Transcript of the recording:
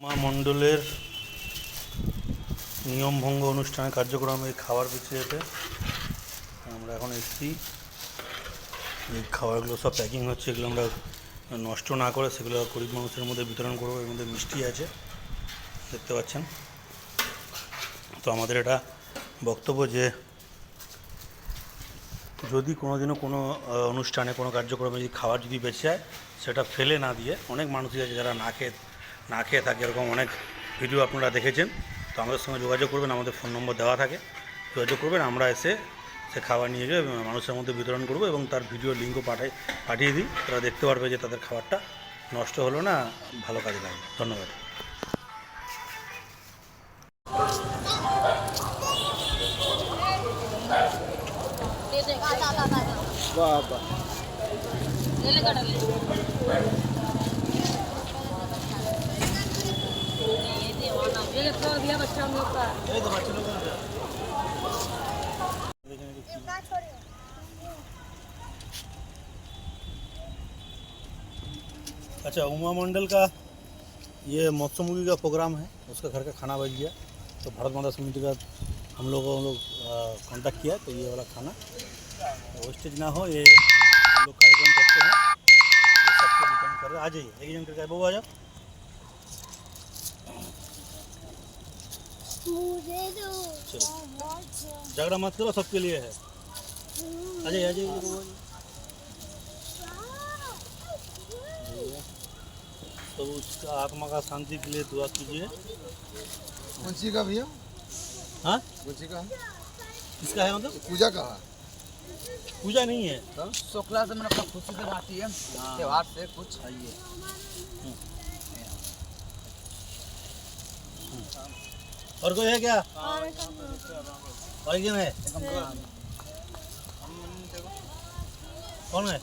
মা মণ্ডলের নিয়মভঙ্গ অনুষ্ঠানে কার্যক্রমে খাবার পিছিয়েতে আমরা এখন এসেছি। এই খাবারগুলো সব প্যাকিং হচ্ছে, এগুলো আমরা নষ্ট না করে সেগুলো গরিব মানুষের মধ্যে বিতরণ করবো। এর মধ্যে মিষ্টি আছে, দেখতে পাচ্ছেন। তো আমাদের এটা বক্তব্য যে যদি কোনোদিনও কোনো অনুষ্ঠানে কোনো কার্যক্রমে যদি খাবার যদি বেঁচে যায়, সেটা ফেলে না দিয়ে, অনেক মানুষই আছে যারা না খেয়ে থাকে, এরকম অনেক ভিডিও আপনারা দেখেছেন। তো আমাদের সঙ্গে যোগাযোগ করবেন, আমাদের ফোন নম্বর দেওয়া থাকে, যোগাযোগ করবেন। আমরা এসে সে খাবার নিয়ে গিয়ে মানুষের মধ্যে বিতরণ করব এবং তার ভিডিও লিঙ্কও পাঠিয়ে দিই। তারা দেখতে পারবে যে তাদের খাবারটা নষ্ট হলো না, ভালো কাজে লাগবে। ধন্যবাদ। अच्छा, उमा मंडल का ये मत्स्य मुर्गी का प्रोग्राम है, उसका घर का खाना बच गया, तो भारत माता समिति का हम लोग कांटेक्ट किया, तो ये वाला खाना वेस्टेज ना हो, ये हम लोग कार्यक्रम करते हैं, ये सबको वितरण कर रहे हैं। आ जाइए, एक जन करके बबू आ जाओ। झगड़ा मत करो, सबके लिए है। आ जाइए आ जाइए। तो उसका आत्मा का शांति के लिए दुआ कीजिए। कौन सी का भैया? हाँ, कौन सी का? किसका है मतलब? पूजा का? पूजा नहीं है, शुक्ला से मैंने खुशी से बात है, त्योहार से कुछ आइए। और कोई है क्या? और एक जन है? कौन है?